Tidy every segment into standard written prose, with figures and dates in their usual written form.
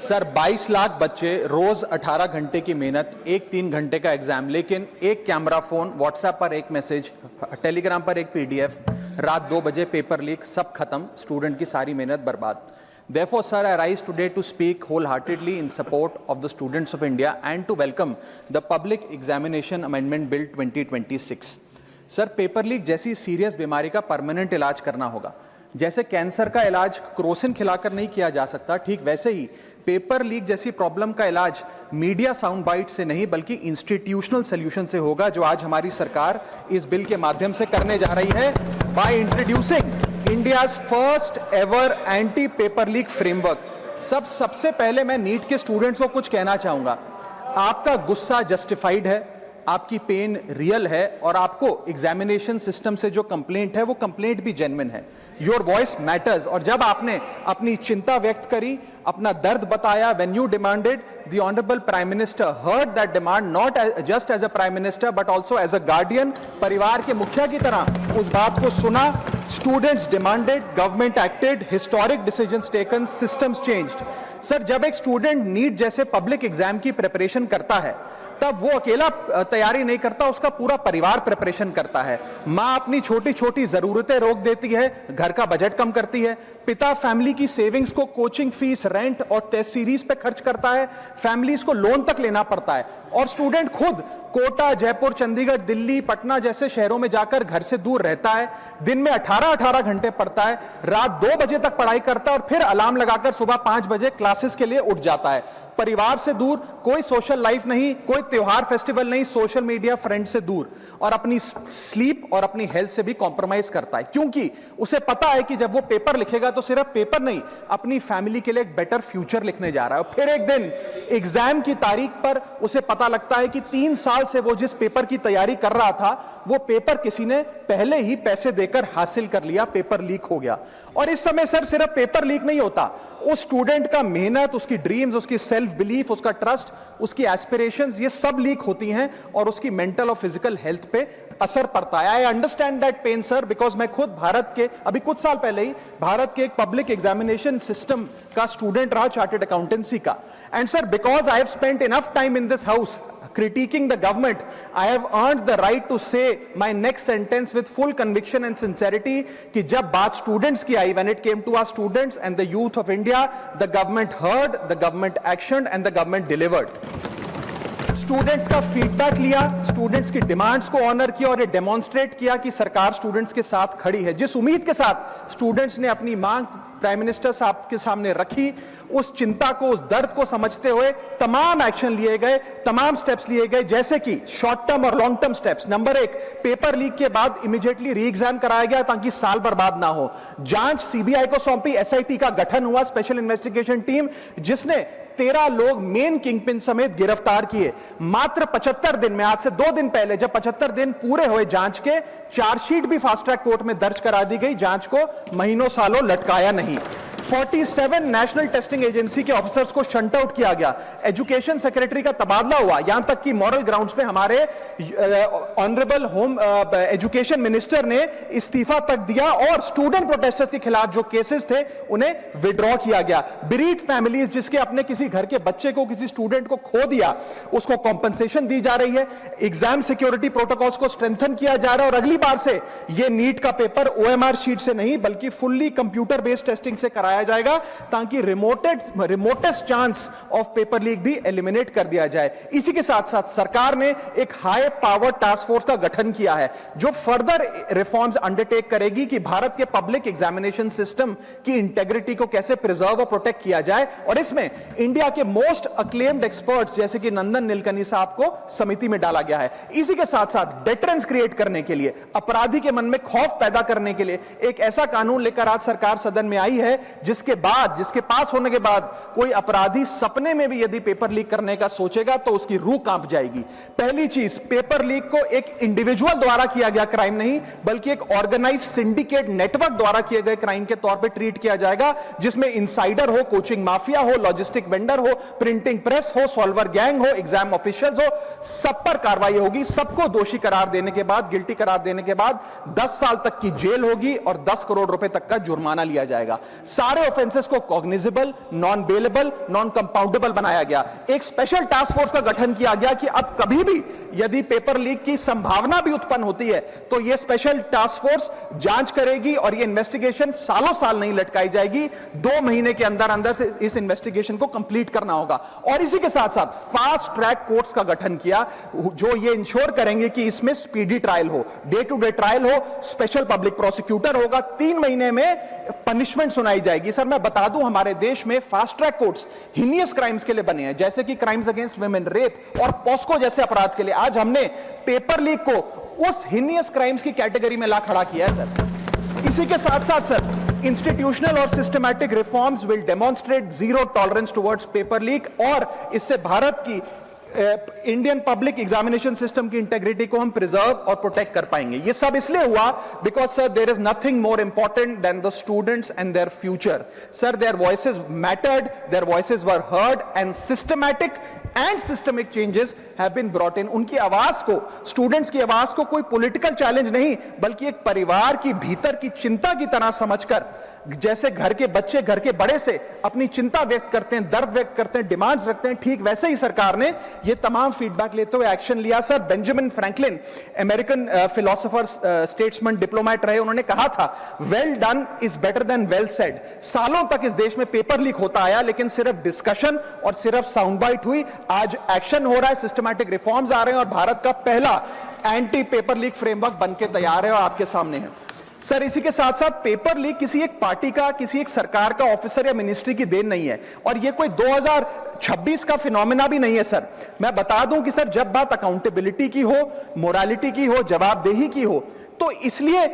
Sir 22 lakh बच्चे, रोज 18 घंटे की मेहनत, एक 3 घंटे का एग्जाम, लेकिन एक कैमरा फोन, व्हाट्सएप पर एक मैसेज, टेलीग्राम पर एक पीडीएफ, रात 2 बजे पेपर लीक, सब खत्म, स्टूडेंट की सारी मेहनत बर्बाद। Therefore, sir, I rise today to speak wholeheartedly in support of the students of India and to welcome the Public Examination Amendment Bill 2026. Sir, paper leak जैसी सीरियस बीमारी का परमानेंट इलाज करना होगा। जैसे कैंसर का इलाज क्रोसिन खिलाकर नहीं किया जा सकता, ठीक वैसे ही पेपर लीक जैसी प्रॉब्लम का इलाज मीडिया साउंड बाइट से नहीं बल्कि इंस्टीट्यूशनल सॉल्यूशन से होगा, जो आज हमारी सरकार इस बिल के माध्यम से करने जा रही है by introducing India's first ever anti paper leak framework. सबसे पहले मैं नीट के स्टूडेंट्स को कुछ कहना चाहूंगा। आपका गुस्सा जस्टिफाइड है, आपकी पेन रियल है और आपको एग्जामिनेशन सिस्टम से जो कंप्लेंट है वो कंप्लेंट भी जेन्युइन है। Your voice matters. और जब आपने अपनी चिंता व्यक्त करी, अपना दर्द बताया, when you demanded, the honourable prime minister heard that demand, not just as a prime minister but also as a guardian, परिवार के मुखिया की तरह उस बात को सुना। Students demanded, government acted, historic decisions taken, systems changed. Sir, जब एक स्टूडेंट नीट जैसे पब्लिक एग्जाम की प्रिपरेशन करता है तब वो अकेला तैयारी नहीं करता, उसका पूरा परिवार प्रिपरेशन करता है। माँ अपनी छोटी छोटी जरूरतें रोक देती है, घर का बजट कम करती है, पिता फैमिली की सेविंग्स को कोचिंग फीस, रेंट और टेस्ट सीरीज पे खर्च करता है, फैमिलीज को लोन तक लेना पड़ता है और स्टूडेंट खुद कोटा, जयपुर, चंडीगढ़, दिल्ली, पटना जैसे शहरों में जाकर घर से दूर रहता है, दिन में 18-18 घंटे पढ़ता है, रात 2 बजे तक पढ़ाई करता है और फिर अलार्म लगाकर सुबह 5 बजे क्लासेस के लिए उठ जाता है। परिवार से दूर, कोई सोशल लाइफ नहीं, कोई त्योहार फेस्टिवल नहीं, सोशल मीडिया, फ्रेंड से दूर, और अपनी स्लीप और अपनी हेल्थ से भी कॉम्प्रोमाइज करता है, क्योंकि उसे पता है कि जब वो पेपर लिखेगा तो सिर्फ पेपर नहीं, अपनी फैमिली के लिए एक बेटर फ्यूचर लिखने जा रहा है। और फिर एक दिन एग्जाम की तारीख पर उसे पता लगता है कि 3 साल से वो जिस पेपर की तैयारी कर रहा था वो पेपर किसी ने पहले ही पैसे देकर हासिल कर लिया, पेपर लीक हो गया। और इस समय सर सिर्फ पेपर लीक नहीं होता, उस स्टूडेंट का मेहनत, उसकी ड्रीम्स, उसकी सेल्फ बिलीफ, उसका ट्रस्ट, उसकी एस्पिरेशंस, ये सब लीक होती हैं और उसकी मेंटल और फिजिकल हेल्थ पे असर पड़ता है। I understand that pain sir, because मैं खुद भारत के अभी कुछ साल पहले ही भारत के एक पब्लिक एग्जामिनेशन सिस्टम का स्टूडेंट रहा, चार्टर्ड अकाउंटेंसी का। And sir, because I have spent enough time in this house critiquing the government, I have earned the right to say my next sentence with full conviction and sincerity कि जब बात students की आई, when it came to our students and the youth of India, the government heard, the government actioned and the government delivered. Students का feedback लिया, students की demands को honour किया और ये डेमोन्स्ट्रेट किया कि सरकार स्टूडेंट्स के साथ खड़ी है। जिस उम्मीद के साथ स्टूडेंट्स ने अपनी मांग प्राइम मिनिस्टर साहब के सामने रखी, उस चिंता को, उस दर्द को समझते हुए तमाम एक्शन लिए गए, तमाम स्टेप्स लिए गए, जैसे कि शॉर्ट टर्म और long term steps. Number 1, paper leak के बाद इमीडिएटली री एग्जाम कराया गया ताकि साल बर्बाद ना हो। जांच सीबीआई को सौंपी, एसआईटी का गठन हुआ, स्पेशल इन्वेस्टिगेशन टीम, जिसने 13 लोग मेन किंगपिन समेत गिरफ्तार किए। मात्र 75 दिन में, आज से 2 दिन पहले जब 75 दिन पूरे हुए जांच के, चार्जशीट भी फास्ट ट्रैक कोर्ट में दर्ज करा दी गई, जांच को महीनों सालों लटकाया नहीं। 47 नेशनल टेस्टिंग एजेंसी के ऑफिसर्स को शंट आउट किया गया, एजुकेशन सेक्रेटरी का तबादला हुआ, यहां तक कि मॉरल ग्राउंड्स पे हमारे ऑनरेबल होम एजुकेशन मिनिस्टर ने इस्तीफा तक दिया और स्टूडेंट प्रोटेस्टर्स के खिलाफ जो केसेस थे उन्हें विड्रॉ किया गया। बीरीड फैमिलीज जिसके अपने किसी घर के बच्चे को, किसी स्टूडेंट को खो दिया, उसको कॉम्पनसेशन दी जा रही है। एग्जाम सिक्योरिटी प्रोटोकॉल्स को स्ट्रेंथन किया जा रहा है और अगली बार से यह नीट का पेपर ओएमआर शीट से नहीं बल्कि फुल्ली कंप्यूटर बेस्ड टेस्टिंग से कराया जाएगा ताकि remotest chance of paper leak भी एलिमिनेट कर दिया जाए। इसी के साथ साथ सरकार ने एक हाई पावर टास्क फोर्स का गठन किया है जो फर्दर रिफॉर्म्स अंडरटेक करेगी कि भारत के पब्लिक एग्जामिनेशन सिस्टम की इंटेग्रिटी को कैसे प्रिजर्व और प्रोटेक्ट किया जाए। और इसमें इंडिया के मोस्ट अक्लेम्ड एक्सपर्ट्स जैसे कि नंदन नीलकनी साहब को समिति में डाला गया है। इसी के साथ साथ डेटरेंस क्रिएट करने के लिए, अपराधी के मन में खौफ पैदा करने के लिए एक ऐसा कानून लेकर आज सरकार सदन में आई है जिसके पास होने के बाद कोई अपराधी सपने में भी यदि पेपर लीक करने का सोचेगा तो उसकी रूह कांप जाएगी। पहली चीज, पेपर लीक को एक इंडिविजुअल द्वारा किया गया क्राइम नहीं बल्कि एक ऑर्गेनाइज्ड सिंडिकेट नेटवर्क द्वारा किए गए क्राइम के तौर पे ट्रीट किया जाएगा, जिसमें इनसाइडर हो, कोचिंग माफिया हो, लॉजिस्टिक वेंडर हो, प्रिंटिंग प्रेस हो, सॉल्वर गैंग हो, एग्जाम ऑफिशियल्स हो, सब पर कार्रवाई होगी। सबको दोषी करार देने के बाद, गिल्टी करार देने के बाद 10 साल तक की जेल होगी और 10 करोड़ रुपए तक का जुर्माना लिया जाएगा। सारे सारे ऑफेंसेस को cognizable, non bailable, non compoundable बनाया गया। एक स्पेशल टास्क फोर्स का गठन किया गया कि अब कभी भी यदि पेपर लीक की संभावना भी उत्पन्न होती है तो यह स्पेशल टास्क फोर्स जांच करेगी और यह इन्वेस्टिगेशन सालों साल नहीं लटकाई जाएगी, 2 महीने के अंदर अंदर से इस इन्वेस्टिगेशन को कंप्लीट करना होगा। और इसी के साथ साथ फास्ट ट्रैक कोर्ट्स का गठन किया जो ये इंश्योर करेंगे कि इसमें स्पीडी ट्रायल हो, डे टू डे ट्रायल हो, स्पेशल पब्लिक प्रोसिक्यूटर होगा, 3 महीने में पनिशमेंट सुनाई जाएगी। सर मैं बता दूं, हमारे देश में fast track courts heinous crimes के लिए बने हैं, जैसे कि क्राइम्स अगेंस्ट वुमेन, रेप और पॉस्को जैसे अपराध के लिए। आज हमने पेपर लीक को उस हिनियस क्राइम्स की कैटेगरी में ला खड़ा किया है सर। इसी के साथ साथ सर इंस्टीट्यूशनल और systematic reforms will demonstrate zero tolerance towards paper leak, और इससे भारत की इंडियन पब्लिक एग्जामिनेशन सिस्टम की इंटेग्रिटी को हम प्रिजर्व और प्रोटेक्ट कर पाएंगे। ये सब इसलिए हुआ because sir there is nothing more important than the students and their future. Sir their voices mattered, their voices were heard and systematic and systemic changes have been brought in. उनकी आवाज को, students की आवाज को कोई political challenge नहीं बल्कि एक परिवार की भीतर की चिंता की तरह समझकर, जैसे घर के बच्चे घर के बड़े से अपनी चिंता व्यक्त करते हैं, दर्द व्यक्त करते हैं, डिमांड्स रखते हैं, ठीक वैसे ही सरकार ने ये तमाम फीडबैक लेते हुए एक्शन लिया। Sir Benjamin Franklin American philosopher, statesman, diplomat रहे, उन्होंने कहा था well done is better than well said. सालों तक इस देश में पेपर लीक होता आया लेकिन सिर्फ डिस्कशन और सिर्फ साउंड बाइट हुई। आज एक्शन हो रहा है, सिस्टमैटिक रिफॉर्म्स आ रहे हैं और भारत का पहला एंटी पेपर लीक फ्रेमवर्क बनके तैयार है और आपके सामने है। सर इसी के साथ साथ पेपर लीक किसी एक पार्टी का, किसी एक सरकार का ऑफिसर या मिनिस्ट्री की देन नहीं है और ये कोई 2026 का फिनोमेना भी नहीं है। सर मैं बता दूं कि सर जब बात अकाउंटेबिलिटी की हो, मोरालिटी की हो, जवाबदेही की हो, तो इसलिए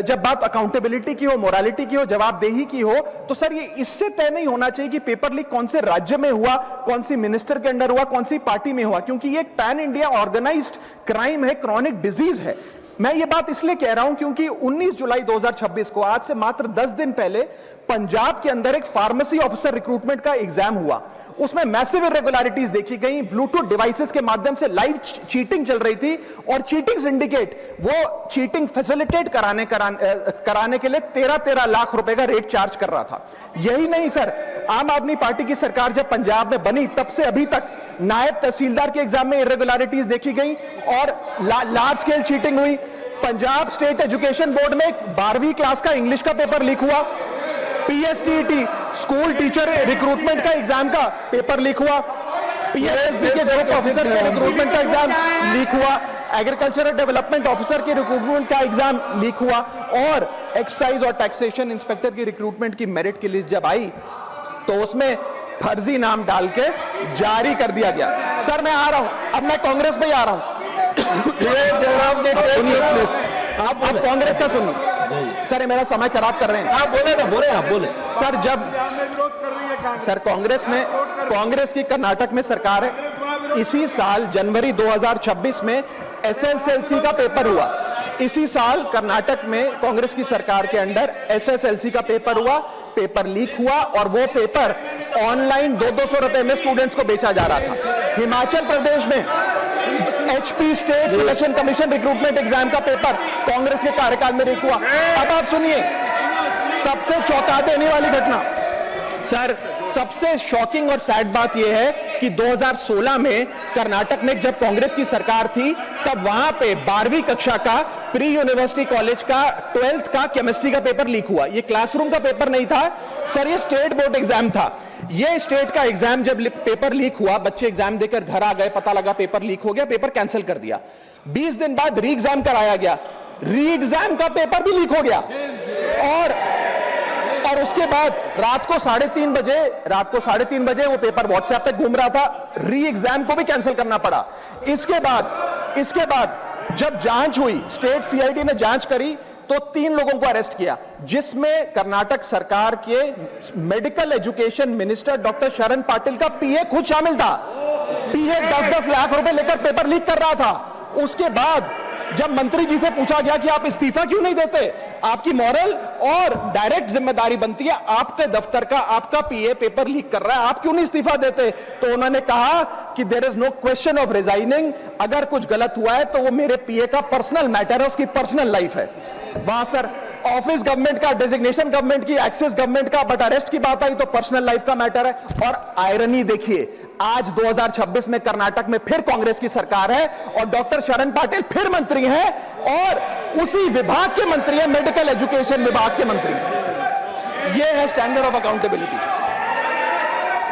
जब बात अकाउंटेबिलिटी की हो, मोरालिटी की हो, जवाबदेही की हो, तो सर ये इससे तय नहीं होना चाहिए कि पेपर लीक कौन से राज्य में हुआ, कौन सी मिनिस्टर के अंडर हुआ, कौन सी पार्टी में हुआ, क्योंकि ये एक पैन इंडिया ऑर्गेनाइज्ड क्राइम है, क्रॉनिक डिजीज है। मैं ये बात इसलिए कह रहा हूं क्योंकि 19 जुलाई 2026 को, आज से मात्र 10 दिन पहले, पंजाब के अंदर एक फार्मेसी ऑफिसर रिक्रूटमेंट का एग्जाम हुआ। उसमें मैसिव इरेगुलरिटीज देखी गई, ब्लूटूथ डिवाइसेस के माध्यम से लाइव चीटिंग चल रही थी और चीटिंग सिंडिकेट वो चीटिंग फैसिलिटेट कराने के लिए 13 लाख रुपए का रेट चार्ज कर रहा था। यही नहीं सर, आम आदमी पार्टी की सरकार जब पंजाब में बनी तब से अभी तक नायब तहसीलदार के एग्जाम में इरेगुलरिटीज देखी गई और लार्ज स्केल चीटिंग हुई। पंजाब स्टेट एजुकेशन बोर्ड में 12वीं क्लास का इंग्लिश का पेपर लीक हुआ, पीएसटीटी स्कूल टीचर रिक्रूटमेंट का एग्जाम का पेपर लीक हुआ, पीएसएसबी के ग्रुप ऑफिसर के रिक्रूटमेंट का एग्जाम लीक हुआ, एग्रीकल्चरल डेवलपमेंट ऑफिसर के रिक्रूटमेंट का एग्जाम लीक हुआ और एक्साइज और टैक्सेशन इंस्पेक्टर की रिक्रूटमेंट की मेरिट की लिस्ट जब आई तो उसमें फर्जी नाम डाल के जारी कर दिया गया। सर मैं आ रहा हूं, अब मैं कांग्रेस में ही आ रहा हूं। आप कांग्रेस का सुनिए सर, ये मेरा समय खराब कर रहे हैं। आप बोले ना, बोले आप बोले। सर जब सर कांग्रेस की कर्नाटक में सरकार है, इसी साल जनवरी 2026 में एसएसएलसी का पेपर हुआ। इसी साल कर्नाटक में कांग्रेस की सरकार के अंडर एसएसएलसी का पेपर हुआ, पेपर लीक हुआ और वो पेपर ऑनलाइन 200 रुपए में स्टूडेंट्स को बेचा जा रहा था। हिमाचल प्रदेश में HP state selection commission recruitment exam का पेपर कांग्रेस के कार्यकाल में लीक हुआ। अब आप सुनिए सबसे चौंका देने वाली घटना, सर सबसे शॉकिंग और सैड बात यह है कि 2016 में कर्नाटक में जब कांग्रेस की सरकार थी तब वहां पे 12वीं कक्षा का प्री यूनिवर्सिटी कॉलेज का 12th का केमिस्ट्री का पेपर लीक हुआ। ये क्लासरूम का पेपर नहीं था सर, ये स्टेट बोर्ड एग्जाम था। ये स्टेट का एग्जाम जब पेपर लीक हुआ, बच्चे एग्जाम देकर घर आ गए, पता लगा पेपर लीक हो गया, पेपर कैंसिल कर दिया। 20 दिन बाद री एग्जाम कराया गया, री एग्जाम का पेपर भी लीक हो गया और उसके बाद रात को 3:30 बजे वो पेपर व्हाट्सएप पे घूम रहा था, री एग्जाम को भी कैंसिल करना पड़ा। इसके बाद जब जांच हुई, स्टेट सीआईडी ने जांच करी तो 3 लोगों को अरेस्ट किया, जिसमें कर्नाटक सरकार के मेडिकल एजुकेशन मिनिस्टर डॉक्टर शरण पाटिल का पीए खुद शामिल था। पीए 10-10 लाख रुपए लेकर पेपर लीक कर रहा था। उसके बाद जब मंत्री जी से पूछा गया कि आप इस्तीफा क्यों नहीं देते, आपकी मॉरल और डायरेक्ट जिम्मेदारी बनती है, आपके दफ्तर का आपका पीए पेपर लीक कर रहा है, आप क्यों नहीं इस्तीफा देते, तो उन्होंने कहा कि there is no question of resigning, अगर कुछ गलत हुआ है तो वो मेरे पीए का पर्सनल मैटर है, उसकी पर्सनल लाइफ है। वहां सर ऑफिस गवर्नमेंट का, डेजिग्नेशन गवर्नमेंट की, एक्सेस गवर्नमेंट का, बट अरेस्ट की बात आई तो पर्सनल लाइफ का मैटर है। और आयरनी देखिए, आज 2026 में कर्नाटक में फिर कांग्रेस की सरकार है और डॉक्टर शरण पाटिल फिर मंत्री हैं और उसी विभाग के मंत्री हैं, मेडिकल एजुकेशन विभाग के मंत्री हैं। ये है स्टैंडर्ड ऑफ अकाउंटेबिलिटी।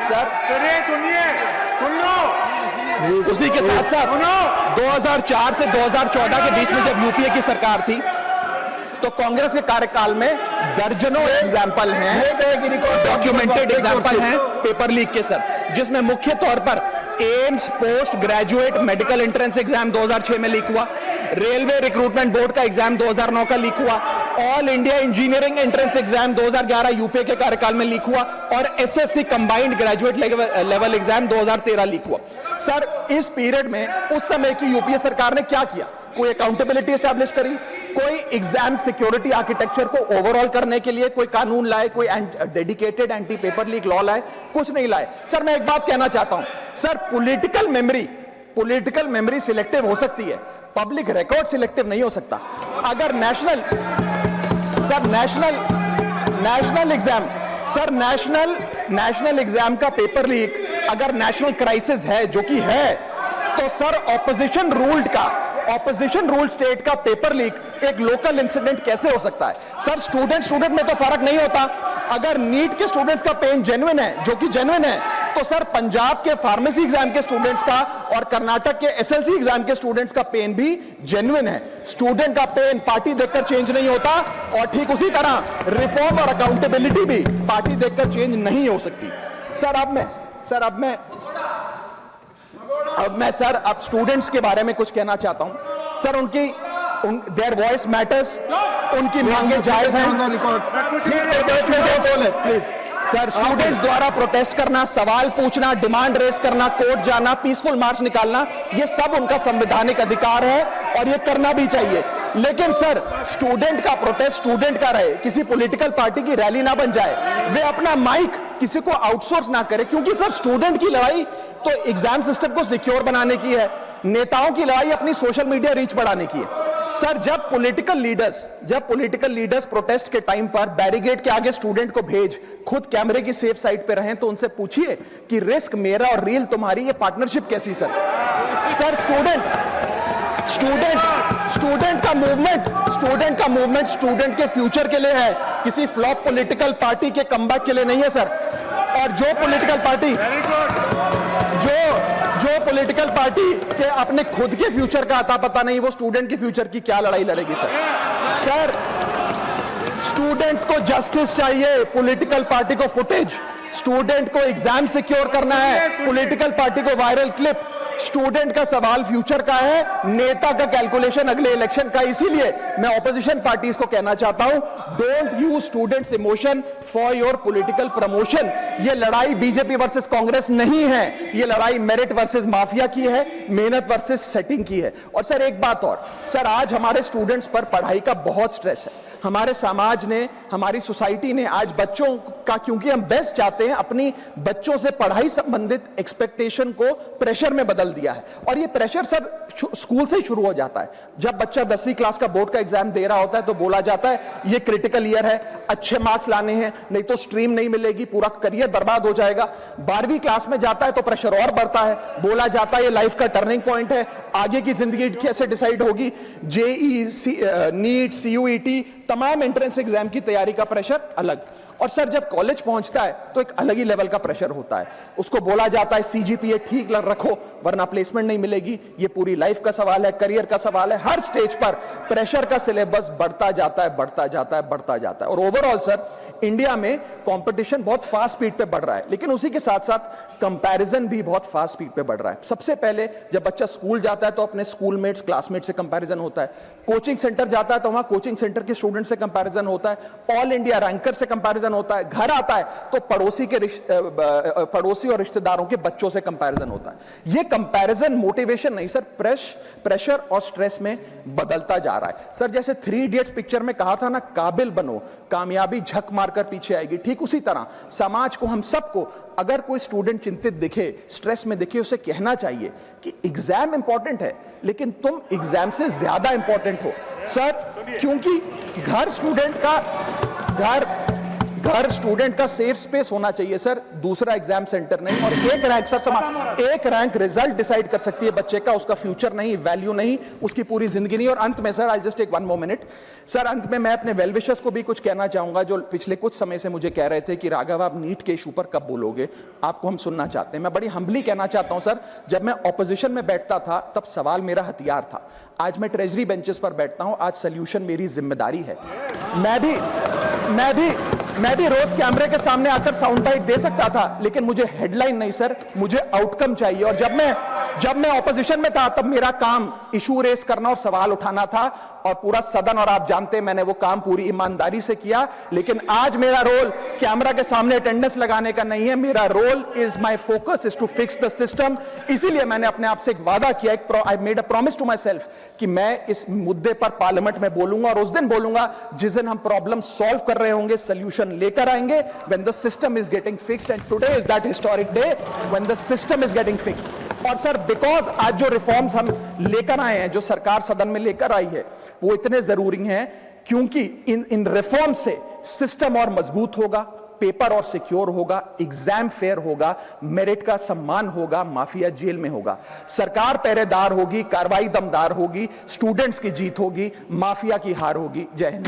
सर सुन लो, उसी के साथ साथ 2004 से 2014 के बीच में जब यूपीए की सरकार थी तो कांग्रेस के कार्यकाल में दर्जनों एग्जाम्पल हैं, डॉक्यूमेंटेड एग्जाम्पल हैं पेपर लीक के सर, जिसमें मुख्य तौर पर AIIMS post graduate medical entrance exam 2006 में लीक हुआ, रेलवे रिक्रूटमेंट बोर्ड का एग्जाम 2009 का लीक हुआ, all India engineering entrance exam 2011 UPA के कार्यकाल में लीक हुआ और SSC combined graduate level exam 2013 leak हुआ। सर इस पीरियड में उस समय की यूपीए सरकार ने क्या किया? कोई अकाउंटेबिलिटी एस्टैब्लिश करी, कोई एग्जाम सिक्योरिटी आर्किटेक्चर को ओवरऑल करने के लिए कोई कानून लाए, कोई dedicated anti paper leak law लाए? कुछ नहीं लाए। सर मैं एक बात कहना चाहता हूं, सर पॉलिटिकल मेमोरी सिलेक्टिव हो सकती है, पब्लिक रिकॉर्ड सिलेक्टिव नहीं हो सकता। अगर नेशनल एग्जाम का पेपर लीक अगर नेशनल क्राइसिस है, जो कि है, तो सर ऑपोजिशन रूल्ड स्टेट का पेपर लीक एक लोकल इंसिडेंट कैसे हो सकता है? सर स्टूडेंट में तो फर्क नहीं होता। अगर नीट के स्टूडेंट्स का पेन जेन्युइन है, जो कि जेन्युइन है, तो सर पंजाब के फार्मेसी एग्जाम के स्टूडेंट्स का और कर्नाटक के एसएलसी एग्जाम के स्टूडेंट्स का पेन भी जेन्युइन है। स्टूडेंट का पेन पार्टी देखकर चेंज नहीं होता और ठीक उसी तरह रिफॉर्म और अकाउंटेबिलिटी भी पार्टी देखकर चेंज नहीं हो सकती। अब मैं स्टूडेंट्स के बारे में कुछ कहना चाहता हूं। सर देयर वॉइस मैटर्स, उनकी मांगे जायज हैं। सर स्टूडेंट्स द्वारा प्रोटेस्ट करना, सवाल पूछना, डिमांड रेज करना, कोर्ट जाना, पीसफुल मार्च निकालना, ये सब उनका संवैधानिक अधिकार है और ये करना भी चाहिए। लेकिन सर स्टूडेंट का प्रोटेस्ट स्टूडेंट का रहे, किसी पॉलिटिकल पार्टी की रैली ना बन जाए, वे अपना माइक किसी को आउटसोर्स ना करे, क्योंकि सर स्टूडेंट की लड़ाई तो एग्जाम सिस्टम को सिक्योर बनाने की है, नेताओं की लड़ाई अपनी सोशल मीडिया रीच बढ़ाने की है। सर जब पॉलिटिकल लीडर्स प्रोटेस्ट के टाइम पर बैरिकेड के आगे स्टूडेंट को भेज खुद कैमरे की सेफ साइड पे रहें, तो उनसे पूछिए कि रिस्क मेरा और रील तुम्हारी, ये पार्टनरशिप कैसी? सर स्टूडेंट का मूवमेंट स्टूडेंट के फ्यूचर के लिए है, किसी फ्लॉप पॉलिटिकल पार्टी के कमबैक के लिए नहीं है सर। और जो पॉलिटिकल पार्टी के अपने खुद के फ्यूचर का आता पता नहीं, वो स्टूडेंट के फ्यूचर की क्या लड़ाई लड़ेगी? सर स्टूडेंट्स को जस्टिस चाहिए, पॉलिटिकल पार्टी को फुटेज। स्टूडेंट को एग्जाम सिक्योर करना है, पॉलिटिकल पार्टी को वायरल क्लिप। स्टूडेंट का सवाल फ्यूचर का है, नेता का कैलकुलेशन अगले इलेक्शन का। इसीलिए मैं ऑपोजिशन पार्टीज को कहना चाहता हूं, don't use students emotion for your political promotion. ये लड़ाई बीजेपी वर्सेस कांग्रेस नहीं है, ये लड़ाई मेरिट वर्सेस माफिया की है, मेहनत वर्सेस सेटिंग की है। और सर एक बात और, सर आज हमारे स्टूडेंट्स पर पढ़ाई का बहुत स्ट्रेस है। हमारे समाज ने, हमारी सोसाइटी ने आज बच्चों का, क्योंकि हम बेस्ट चाहते हैं, अपनी बच्चों से पढ़ाई संबंधित एक्सपेक्टेशन को प्रेशर में बदल दिया है। और ये प्रेशर सर स्कूल से ही शुरू हो जाता है। जब बच्चा 10वीं क्लास का बोर्ड का एग्जाम दे रहा होता है तो बोला जाता है ये क्रिटिकल ईयर है, अच्छे मार्क्स लाने हैं, नहीं तो स्ट्रीम नहीं मिलेगी, पूरा करियर बर्बाद हो जाएगा। 12वीं क्लास में जाता है तो प्रेशर और बढ़ता है, बोला जाता है ये लाइफ का टर्निंग पॉइंट है, आगे की जिंदगी कैसे डिसाइड होगी। जेई, नीट, सीयूईटी, तमाम एंट्रेंस एग्जाम की तैयारी का प्रेशर अलग। और सर जब कॉलेज पहुंचता है तो एक अलग ही लेवल का प्रेशर होता है। उसको बोला जाता है सीजीपीए ठीक रखो वरना प्लेसमेंट नहीं मिलेगी। ये पूरी लाइफ का सवाल है, करियर का सवाल है। हर स्टेज पर प्रेशर का सिलेबस बढ़ता जाता है। और ओवरऑल सर इंडिया में कंपटीशन बहुत फास्ट स्पीड पे बढ़ रहा है, लेकिन उसी के साथ साथ कंपैरिजन भी बहुत फास्ट स्पीड पे बढ़ रहा है। सबसे पहले जब बच्चा स्कूल जाता है तो अपने स्कूलमेट्स, क्लासमेट से कंपैरिजन होता है। कोचिंग सेंटर जाता है तो वहां कोचिंग सेंटर के स्टूडेंट से कंपैरिजन होता है। ऑल इंडिया रैंकर से कंपैरिजन होता है। घर आता है तो पड़ोसी और रिश्तेदारों के बच्चों से कंपैरिजन होता है। ये कंपैरिजन मोटिवेशन नहीं सर, प्रेशर और स्ट्रेस में बदलता जा रहा है। सर जैसे 3 इडियट्स पिक्चर में कहा था ना, काबिल बनो, कामयाबी झक मारकर पीछे आएगी, ठीक उसी तरह समाज को, हम सबको, अगर कोई स्टूडेंट चिंतित दिखे, स्ट्रेस में दिखे, उसे कहना चाहिए कि एग्जाम इंपॉर्टेंट है लेकिन तुम एग्जाम से ज्यादा इंपॉर्टेंट हो। सर क्योंकि घर स्टूडेंट का सेफ स्पेस होना चाहिए सर, दूसरा एग्जाम सेंटर नहीं। और एक रैंक सर, एक रैंक रिजल्ट डिसाइड कर सकती है बच्चे का, उसका फ्यूचर नहीं, वैल्यू नहीं, उसकी पूरी जिंदगी नहीं। और अंत में sir, I just take 1 more minute sir, अंत में मैं अपने वेल विशर्स को भी कुछ कहना चाहूंगा, जो पिछले कुछ समय से मुझे कह रहे थे कि राघव आप नीट के इशू पर कब बोलोगे, आपको हम सुनना चाहते हैं। मैं बड़ी हम्बली कहना चाहता हूं सर, जब मैं ऑपोजिशन में बैठता था तब सवाल मेरा हथियार था, आज मैं ट्रेजरी बेंचेस पर बैठता हूं, आज सोल्यूशन मेरी जिम्मेदारी है। मैं भी रोज कैमरे के सामने आकर साउंड बाइट दे सकता था, लेकिन मुझे हेडलाइन नहीं सर, मुझे आउटकम चाहिए। और जब मैं ऑपोजिशन में था तब मेरा काम इशू रेस करना और सवाल उठाना था, और पूरा सदन और आप जानते हैं मैंने वो काम पूरी ईमानदारी से किया। लेकिन आज मेरा रोल कैमरा के सामने अटेंडेंस लगाने का नहीं है, मेरा role is my focus is to fix the system. इसीलिए मैंने अपने आप से एक वादा किया, I made a promise to myself कि मैं इस मुद्दे पर पार्लियामेंट में बोलूंगा, और उस दिन बोलूंगा जिस दिन हम प्रॉब्लम सॉल्व कर रहे होंगे, सोल्यूशन लेकर आएंगे, when the system is getting fixed. And today is that historic day when the system is getting fixed. और सर, बिकॉज आज जो रिफॉर्म्स हम लेकर आए हैं, जो सरकार सदन में लेकर आई है, वो इतने जरूरी हैं क्योंकि इन रिफॉर्म से सिस्टम और मजबूत होगा, पेपर और सिक्योर होगा, एग्जाम फेयर होगा, मेरिट का सम्मान होगा, माफिया जेल में होगा, सरकार पहरेदार होगी, कार्रवाई दमदार होगी, स्टूडेंट्स की जीत होगी, माफिया की हार होगी। जय हिंद।